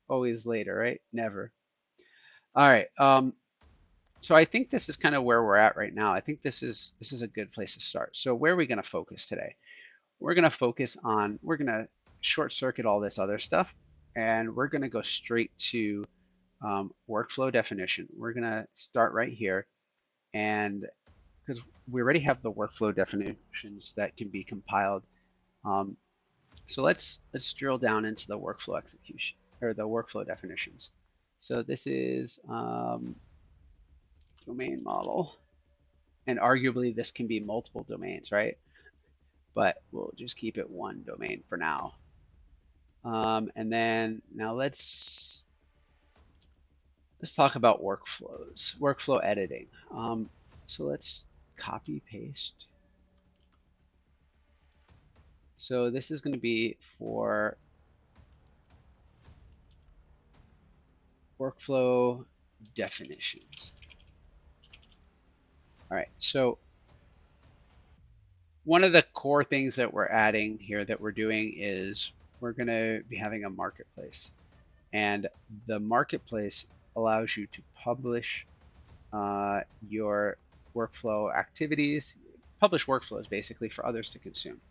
always later, right? Never. All right. So I think this is kind of where we're at right now. I think this is a good place to start. So where are we going to focus today? We're going to focus on, we're going to short circuit all this other stuff, and we're going to go straight to workflow definition. We're going to start right here, and because we already have the workflow definitions that can be compiled. Um, so let's drill down into the workflow execution or the workflow definitions. So this is domain model, and arguably this can be multiple domains, right? But we'll just keep it one domain for now. And then now let's talk about workflows, workflow editing. So let's copy paste. So this is going to be for workflow definitions. All right, so one of the core things that we're adding here that we're doing is we're going to be having a marketplace. And the marketplace allows you to publish your workflow activities, publish workflows basically for others to consume.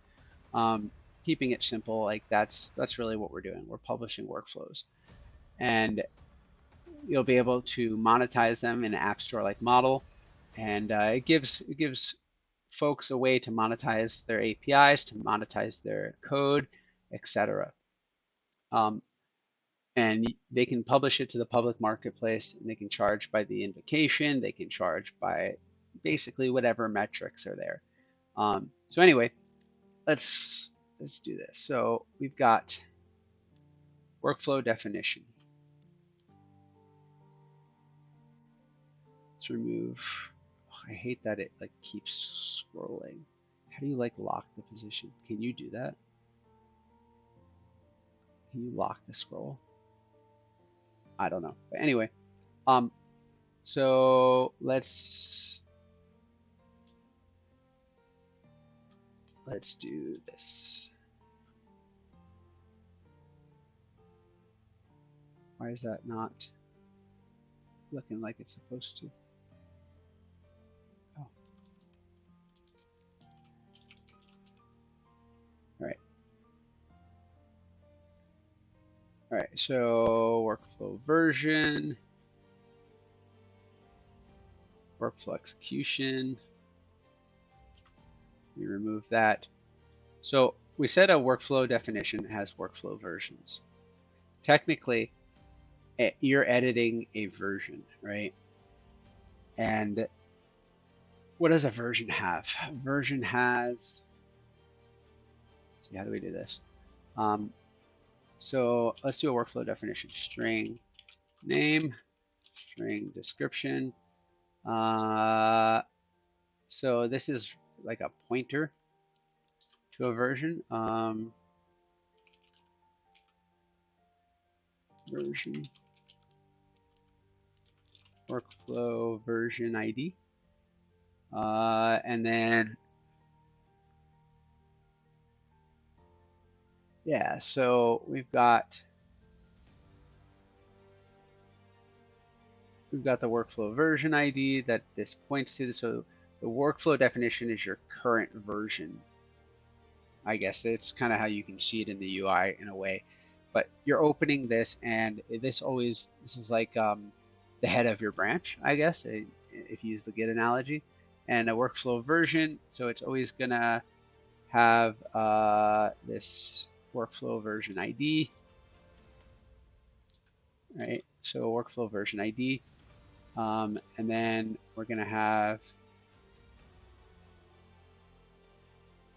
Um, Keeping it simple, like that's really what we're doing. We're publishing workflows, and you'll be able to monetize them in an app store like Model, and it gives folks a way to monetize their APIs, to monetize their code, etc. Um, and they can publish it to the public marketplace, and they can charge by the invocation, they can charge by basically whatever metrics are there. So anyway, let's do this. So we've got workflow definition. Let's remove. Oh, I hate that it like keeps scrolling. How do you like lock the position? Can you do that? Can you lock the scroll? I don't know. But anyway, um, so let's do this. Why is that not looking like it's supposed to? Oh, all right. All right, so workflow version, workflow execution. We remove that. So we said a workflow definition has workflow versions. Technically, you're editing a version, right? And what does a version have? A version has, let's see, how do we do this? So let's do a workflow definition. String name, string description. So this is like a pointer to a version. Version workflow version ID. And then, yeah, so we've got the workflow version ID that this points to. So the workflow definition is your current version. I guess it's kind of how you can see it in the UI in a way. But you're opening this, and this is like the head of your branch, I guess, if you use the Git analogy, and a workflow version. So it's always gonna have this workflow version ID, right? So workflow version ID, and then we're gonna have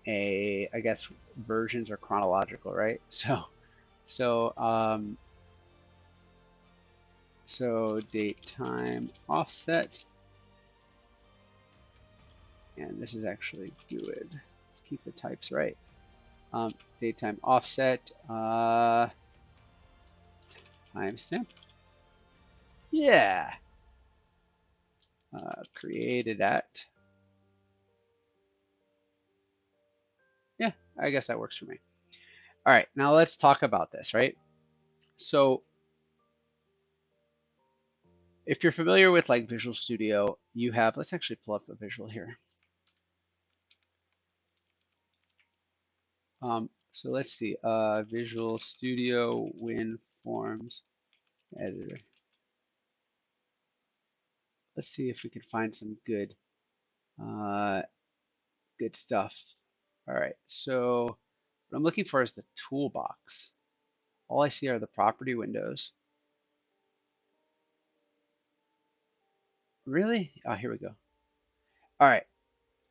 I guess versions are chronological, right? So so date time offset, and this is actually good. Let's keep the types right. Date time offset timestamp. Yeah. Created at. Yeah, I guess that works for me. All right, now let's talk about this, right? So if you're familiar with like Visual Studio, you have, let's actually pull up a visual here. So let's see, Visual Studio WinForms editor. Let's see if we can find some good, uh, good stuff. All right, so what I'm looking for is the toolbox. All I see are the property windows. Really? Oh, here we go. All right,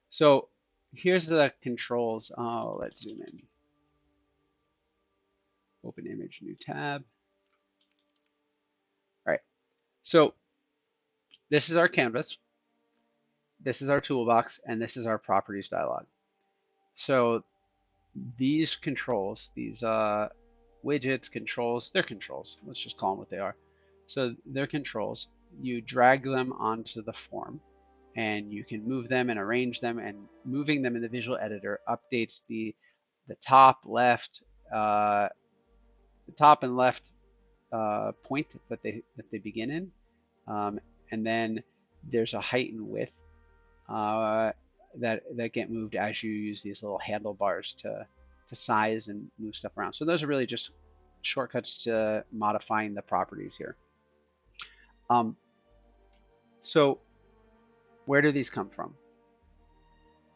so here's the controls. Oh, let's zoom in. Open image, new tab. All right, so this is our canvas. This is our toolbox, and this is our properties dialog. So these controls, these widgets, controls, they're controls. Let's just call them what they are. So they're controls. You drag them onto the form, and you can move them and arrange them, and moving them in the visual editor updates the top left, the top and left point that they begin in, and then there's a height and width that get moved as you use these little handlebars to size and move stuff around. So those are really just shortcuts to modifying the properties here. So where do these come from?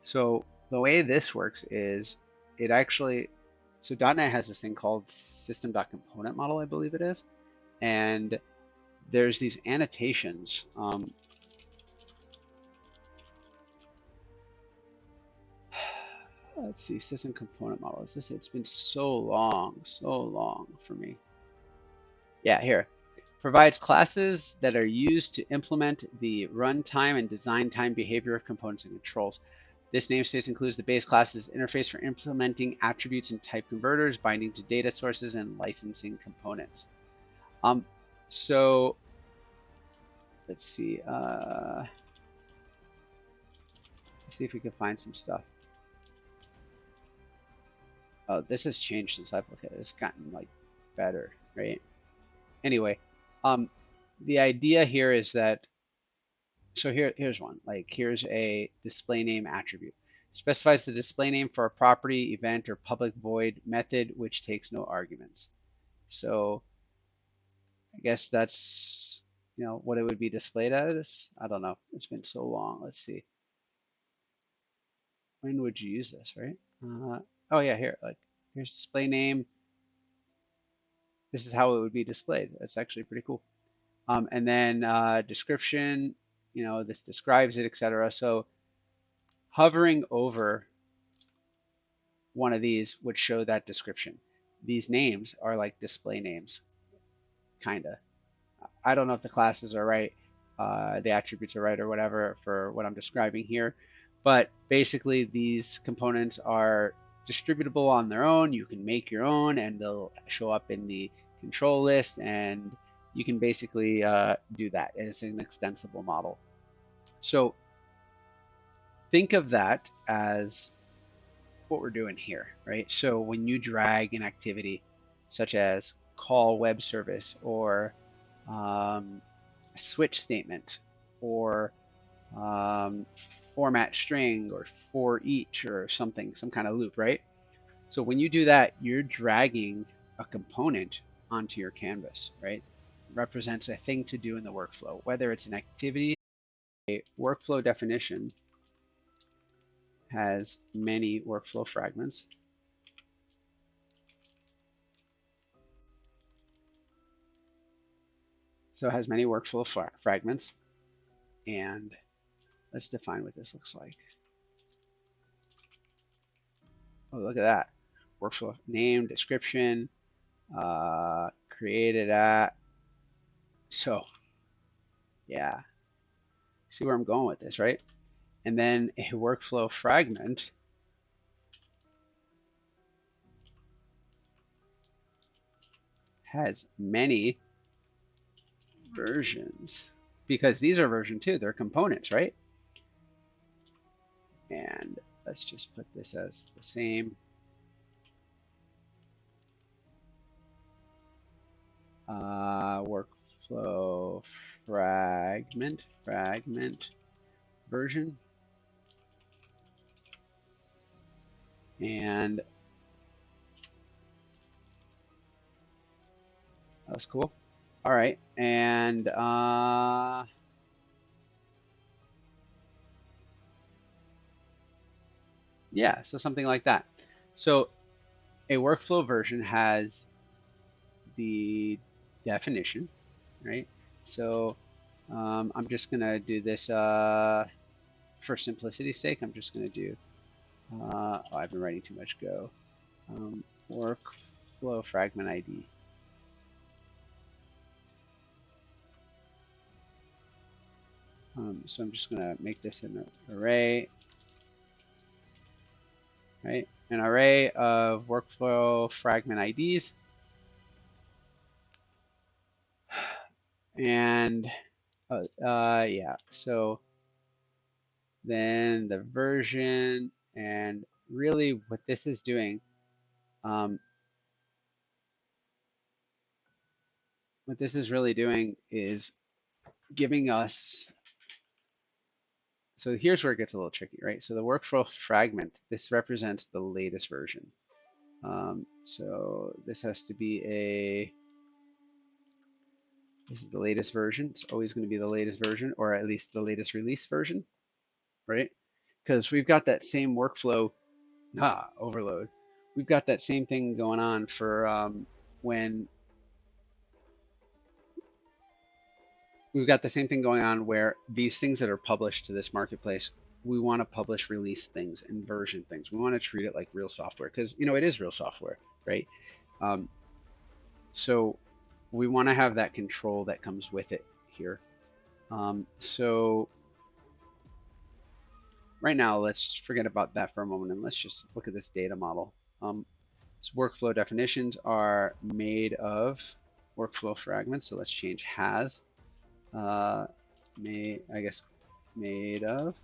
So the way this works is it actually, so .NET has this thing called system.component model, I believe it is, and there's these annotations. Let's see, system component model. It's been so long for me. Yeah, here. Provides classes that are used to implement the runtime and design time behavior of components and controls. This namespace includes the base classes interface for implementing attributes and type converters, binding to data sources, and licensing components. So let's see. Let's see if we can find some stuff. Oh, this has changed since I've looked at it. It's gotten like better, right? Anyway, the idea here is that, so here's one. Like here's a display name attribute. Specifies the display name for a property, event, or public void method which takes no arguments. So I guess that's, what it would be displayed as. I don't know. It's been so long. Let's see. When would you use this, right? Oh yeah, here. Like here's display name. This is how it would be displayed. That's actually pretty cool. And then description. This describes it, etc. So hovering over one of these would show that description. These names are like display names, kind of. I don't know if the classes are right, the attributes are right or whatever for what I'm describing here, but basically these components are distributable on their own. You can make your own and they'll show up in the control list, and you can basically do that. It's an extensible model. So think of that as what we're doing here, right? So when you drag an activity such as call web service or switch statement or format string or for each or something, some kind of loop, right? So when you do that, you're dragging a component onto your canvas, right? It represents a thing to do in the workflow, whether it's an activity. A workflow definition has many workflow fragments. So it has many workflow fragments. And let's define what this looks like. Oh, look at that. Workflow name, description, created at. So yeah, see where I'm going with this, right? And then a workflow fragment has many versions because these are version 2, they're components, right? And let's just put this as the same. Workflow workflow fragment version. And that's cool. All right. And yeah, so something like that. So a workflow version has the definition, right? So I'm just going to do this for simplicity's sake. I'm just going to do, oh, I've been writing too much Go. Workflow fragment ID. So I'm just going to make this an array, right? An array of workflow fragment IDs. And yeah, so then the version, and really what this is doing, what this is really doing is giving us, so here's where it gets a little tricky, right? So the workflow fragment, this represents the latest version. So this has to be this is the latest version. It's always going to be the latest version, or at least the latest release version, right? Because we've got that same workflow, overload. We've got that same thing going on for when we've got the same thing going on where these things that are published to this marketplace, we want to publish release things and version things. We want to treat it like real software because, you know, it is real software, right? Um, so we want to have that control that comes with it here. So right now, let's forget about that for a moment and let's just look at this data model. So workflow definitions are made of workflow fragments. So let's change has. I guess made of.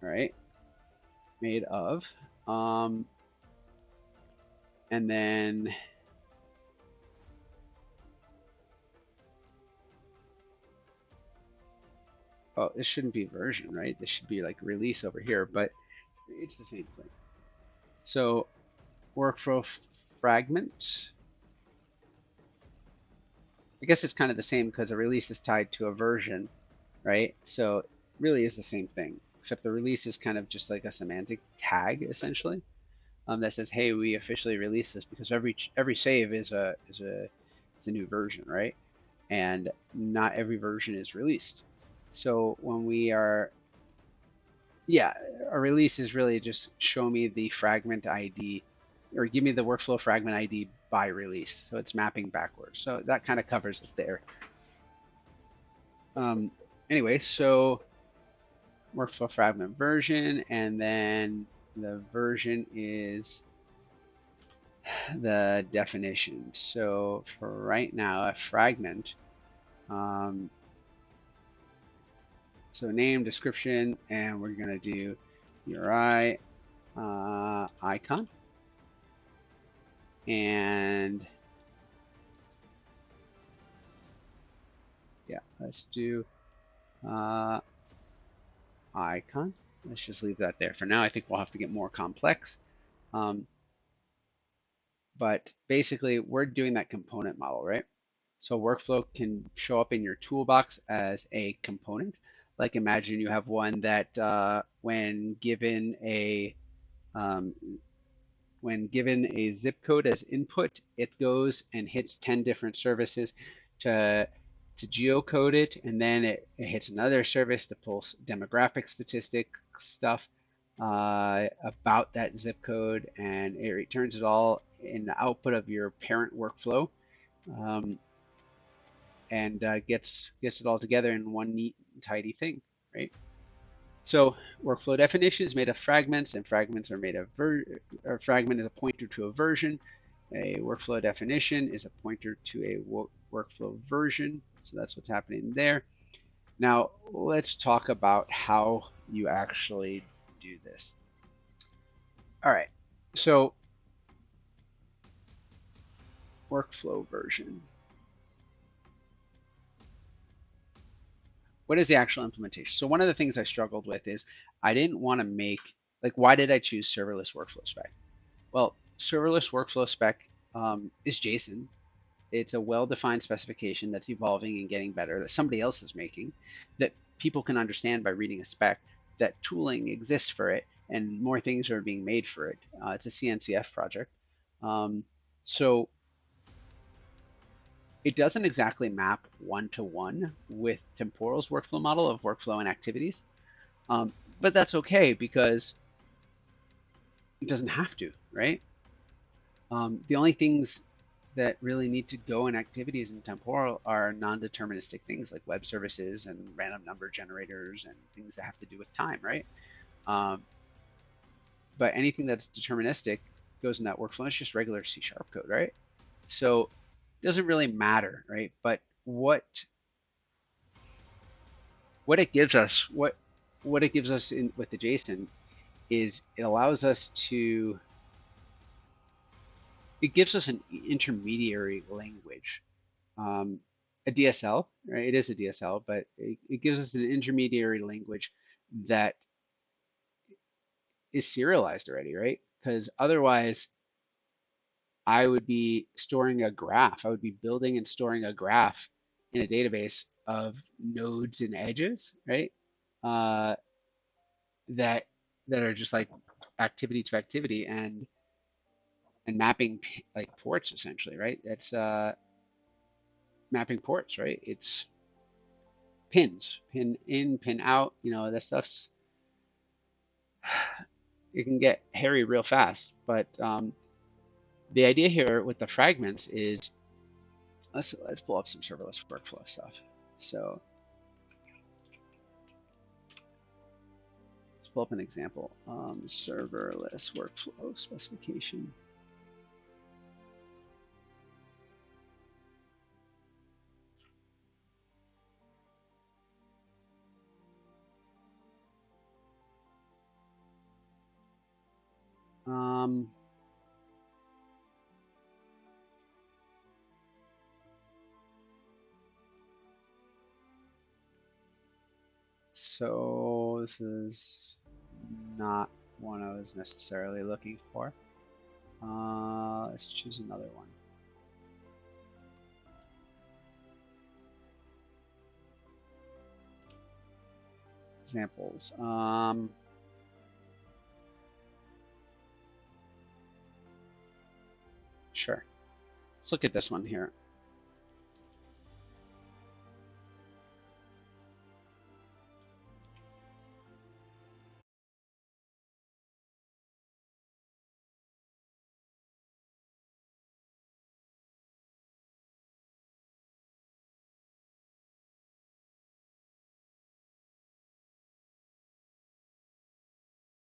All right, made of. And then oh, this shouldn't be version, right? This should be like release over here, but it's the same thing. So workflow fragment. I guess it's kind of the same because a release is tied to a version, right? So it really is the same thing, except the release is kind of just like a semantic tag essentially, that says, "Hey, we officially released this," because every save is a new version, right? And not every version is released. So when we are, yeah, a release is really just show me the fragment ID or give me the workflow fragment ID by release. So it's mapping backwards. So that kind of covers it there. Anyway, so workflow fragment version, and then the version is the definition. So for right now, a fragment, so name, description, and we're going to do URI icon. And yeah, let's do icon. Let's just leave that there for now. I think we'll have to get more complex. But basically, we're doing that component model, right? So workflow can show up in your toolbox as a component. Like imagine you have one that when given a zip code as input, it goes and hits 10 different services to geocode it, and then it hits another service to pull demographic statistic stuff about that zip code, and it returns it all in the output of your parent workflow, and gets it all together in one neat and tidy thing, right? So workflow definition is made of fragments, and fragments are made of a fragment is a pointer to a version. A workflow definition is a pointer to a workflow version. So that's what's happening there. Now let's talk about how you actually do this. All right, so workflow version. What is the actual implementation? So one of the things I struggled with is I didn't want to make, like, why did I choose serverless workflow spec? Well, serverless workflow spec is JSON. It's a well-defined specification that's evolving and getting better that somebody else is making, that people can understand by reading a spec, that tooling exists for it, and more things are being made for it. It's a CNCF project. So it doesn't exactly map one-to-one with Temporal's workflow model of workflow and activities, um, but that's okay because it doesn't have to, right? The only things that really need to go in activities in temporal are non-deterministic things like web services and random number generators and things that have to do with time, right? Um, but anything that's deterministic goes in that workflow. It's just regular C# code, right? So it doesn't really matter, right? But what it gives us, what it gives us in with the JSON is it allows us to, it gives us an intermediary language, a DSL, right? It is a DSL, but it gives us an intermediary language that is serialized already, right? Because otherwise, I would be storing a graph. I would be building and storing a graph in a database of nodes and edges, right? Uh, that that are just like activity to activity and mapping like ports essentially, right? That's mapping ports, right? It's pins, pin in, pin out. You know, that stuff's, it can get hairy real fast. But the idea here with the fragments is let's pull up some serverless workflow stuff. So let's pull up an example. Serverless workflow specification. Um, so this is not one I was necessarily looking for. Let's choose another one. Examples. Sure. Let's look at this one here.